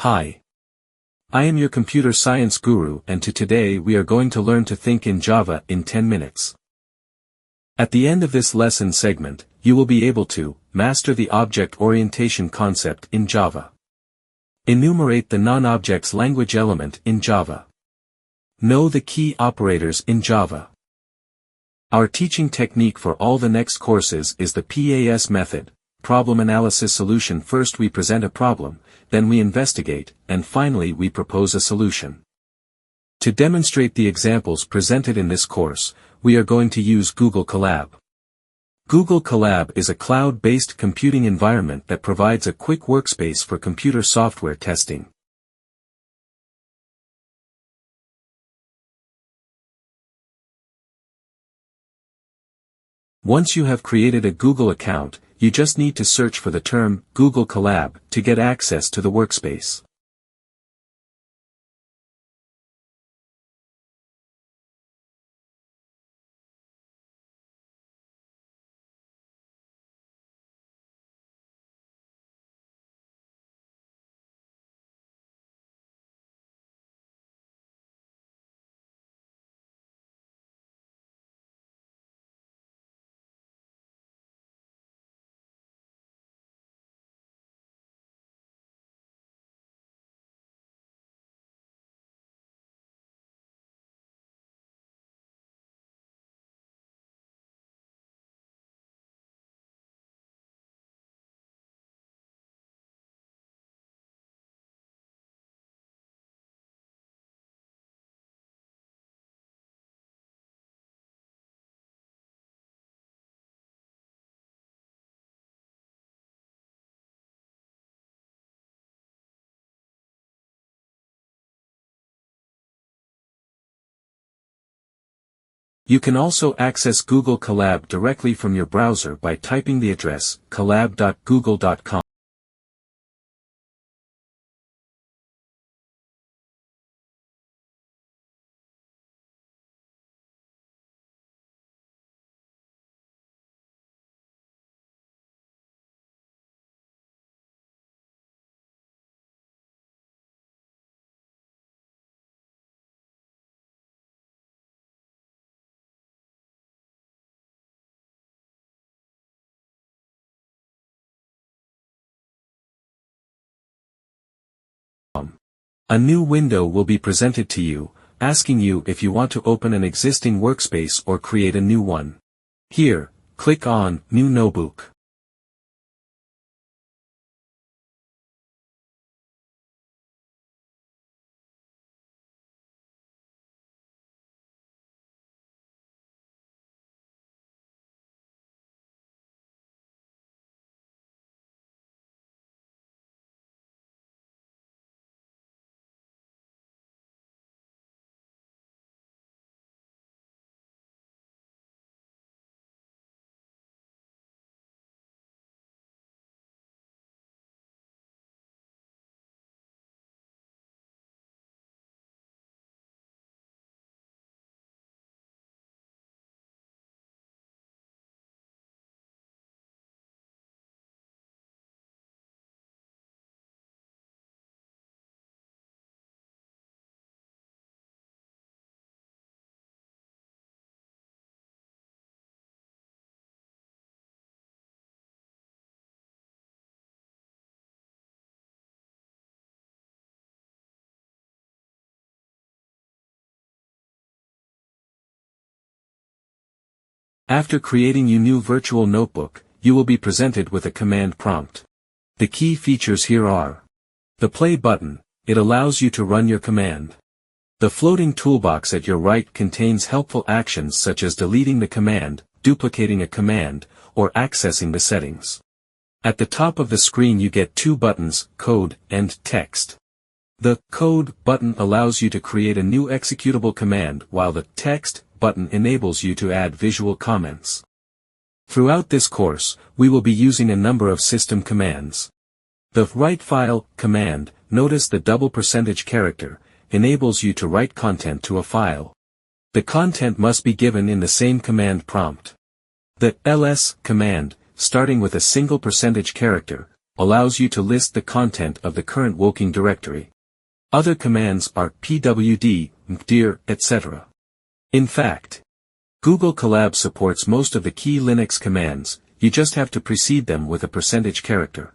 Hi. I am your computer science guru, and today we are going to learn to think in Java in 10 minutes. At the end of this lesson segment, you will be able to master the object orientation concept in Java. Enumerate the non-objects language element in Java. Know the key operators in Java. Our teaching technique for all the next courses is the PAS method, problem analysis solution. First we present a problem, then we investigate, and finally we propose a solution. To demonstrate the examples presented in this course, we are going to use Google Colab. Google Colab is a cloud-based computing environment that provides a quick workspace for computer software testing. Once you have created a Google account, you just need to search for the term Google Colab to get access to the workspace. You can also access Google Colab directly from your browser by typing the address colab.google.com. A new window will be presented to you, asking you if you want to open an existing workspace or create a new one. Here, click on New Notebook. After creating your new virtual notebook, you will be presented with a command prompt. The key features here are the play button. It allows you to run your command. The floating toolbox at your right contains helpful actions such as deleting the command, duplicating a command, or accessing the settings. At the top of the screen you get two buttons, Code and Text. The Code button allows you to create a new executable command, while the Text button enables you to add visual comments. Throughout this course, we will be using a number of system commands. The write file command, notice the double %, enables you to write content to a file. The content must be given in the same command prompt. The ls command, starting with a single %, allows you to list the content of the current working directory. Other commands are pwd, mkdir, etc. In fact, Google Colab supports most of the key Linux commands, you just have to precede them with a percentage character.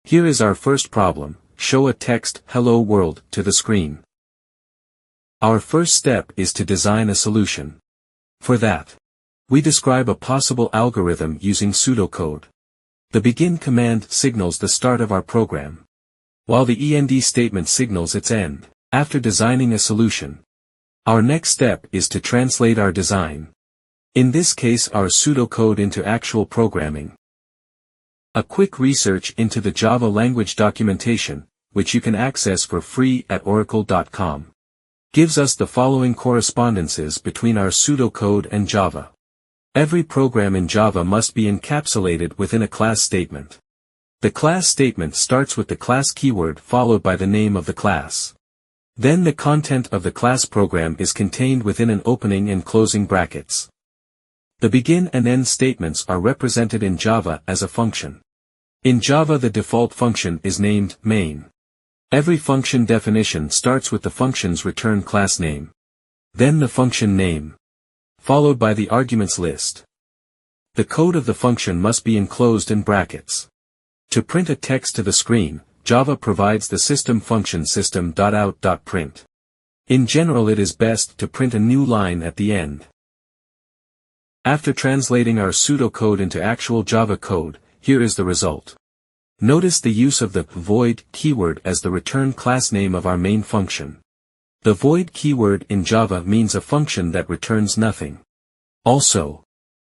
Here is our first problem: show a text "Hello World" to the screen. Our first step is to design a solution. For that, we describe a possible algorithm using pseudocode. The begin command signals the start of our program, while the end statement signals its end. After designing a solution, our next step is to translate our design, in this case our pseudocode, into actual programming. A quick research into the Java language documentation, which you can access for free at oracle.com, gives us the following correspondences between our pseudocode and Java. Every program in Java must be encapsulated within a class statement. The class statement starts with the class keyword followed by the name of the class. Then the content of the class program is contained within an opening and closing brackets. The begin and end statements are represented in Java as a function. In Java the default function is named main. Every function definition starts with the function's return class name. Then the function name, followed by the arguments list. The code of the function must be enclosed in brackets. To print a text to the screen, Java provides the system function system.out.print. In general, it is best to print a new line at the end. After translating our pseudocode into actual Java code, here is the result. Notice the use of the void keyword as the return class name of our main function. The void keyword in Java means a function that returns nothing. Also,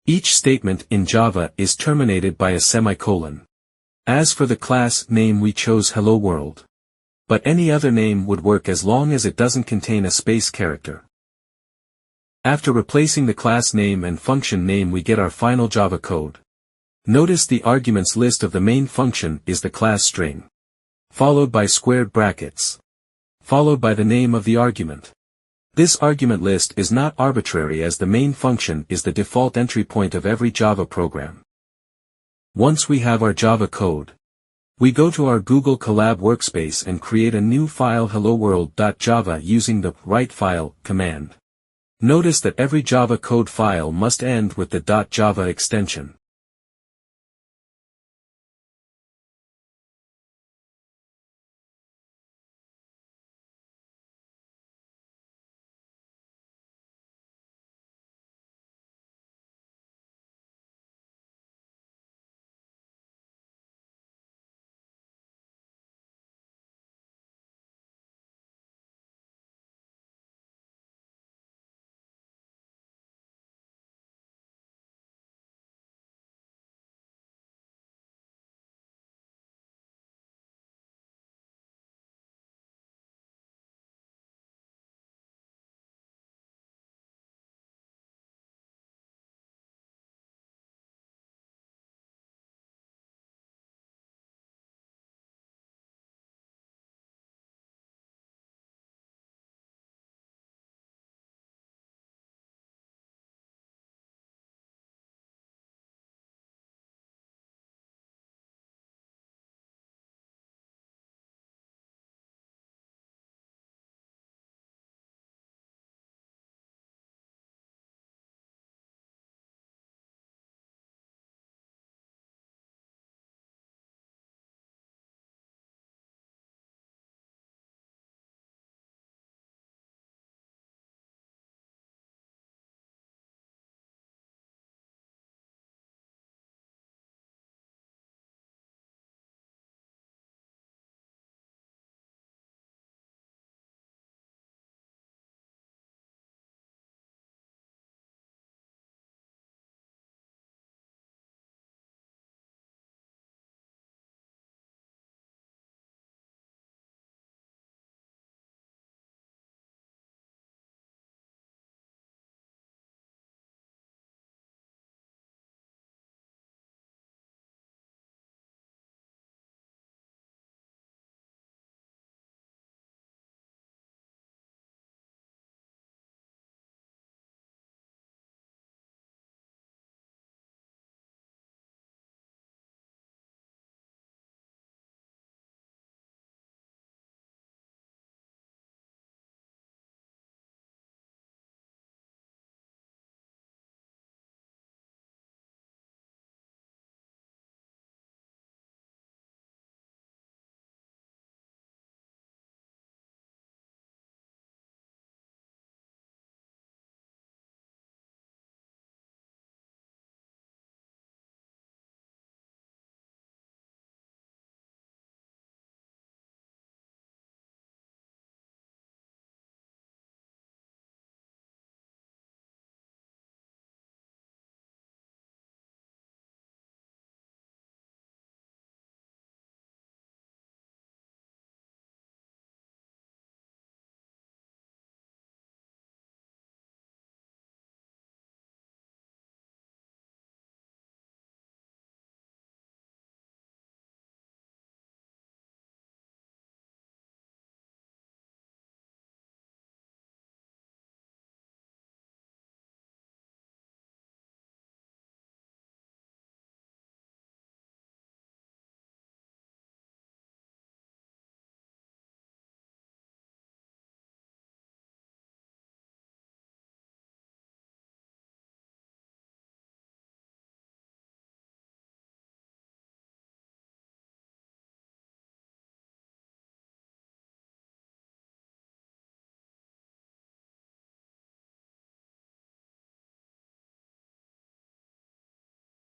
each statement in Java is terminated by a semicolon. As for the class name, we chose Hello World. But any other name would work as long as it doesn't contain a space character. After replacing the class name and function name, we get our final Java code. Notice the arguments list of the main function is the class string, followed by squared brackets, followed by the name of the argument. This argument list is not arbitrary, as the main function is the default entry point of every Java program. Once we have our Java code, we go to our Google Colab workspace and create a new file helloworld.java using the write_file command. Notice that every Java code file must end with the .java extension.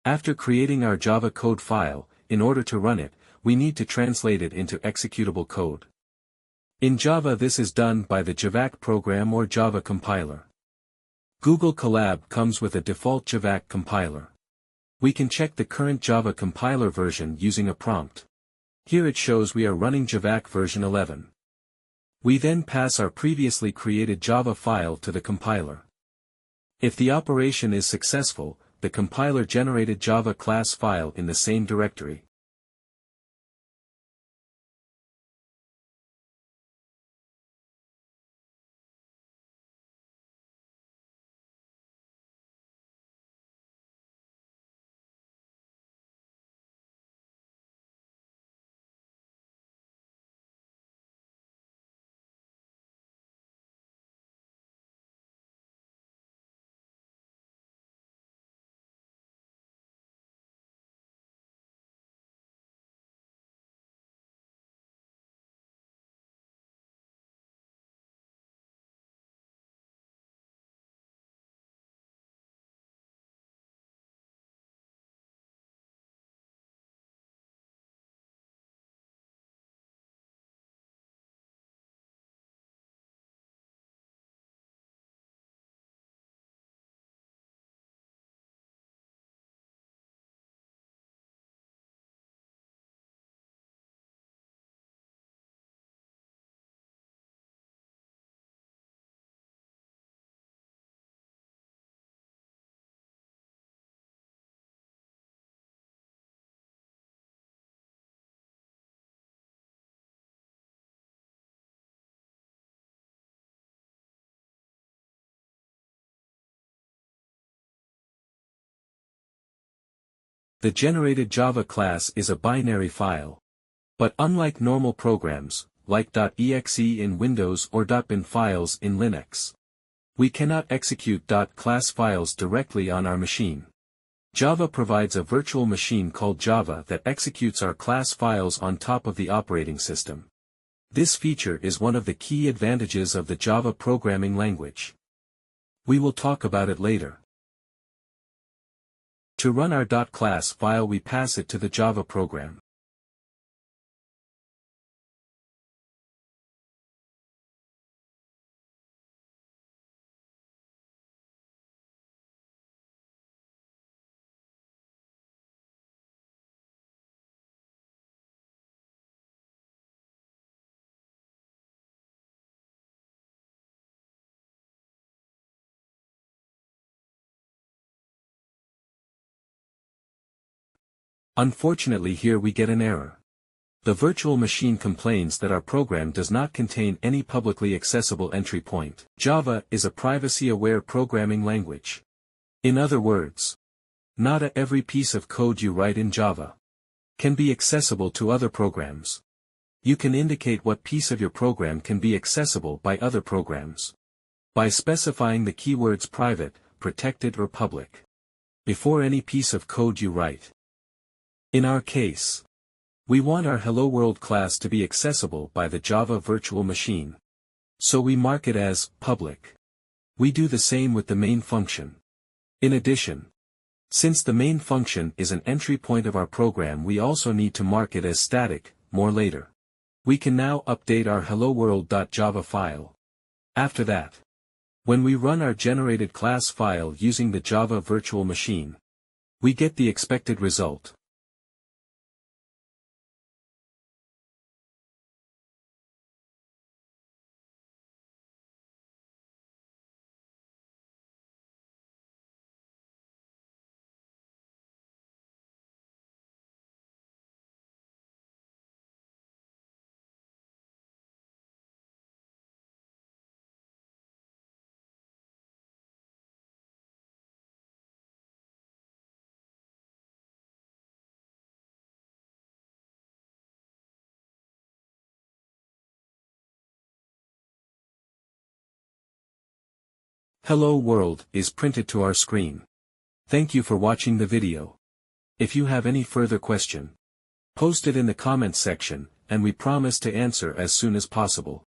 After creating our Java code file, in order to run it, we need to translate it into executable code. In Java this is done by the Javac program or Java compiler. Google Colab comes with a default Javac compiler. We can check the current Java compiler version using a prompt. Here it shows we are running Javac version 11. We then pass our previously created Java file to the compiler. If the operation is successful, the compiler generated Java class file in the same directory. The generated Java class is a binary file. But unlike normal programs, like .exe in Windows or .bin files in Linux, we cannot execute .class files directly on our machine. Java provides a virtual machine called Java that executes our class files on top of the operating system. This feature is one of the key advantages of the Java programming language. We will talk about it later. To run our .class file we pass it to the Java program. Unfortunately here we get an error. The virtual machine complains that our program does not contain any publicly accessible entry point. Java is a privacy-aware programming language. In other words, not every piece of code you write in Java can be accessible to other programs. You can indicate what piece of your program can be accessible by other programs by specifying the keywords private, protected or public before any piece of code you write. In our case, we want our Hello World class to be accessible by the Java virtual machine. So we mark it as public. We do the same with the main function. In addition, since the main function is an entry point of our program, we also need to mark it as static, more later. We can now update our hello world.java file. After that, when we run our generated class file using the Java virtual machine, we get the expected result. Hello World is printed to our screen. Thank you for watching the video. If you have any further question, post it in the comments section, and we promise to answer as soon as possible.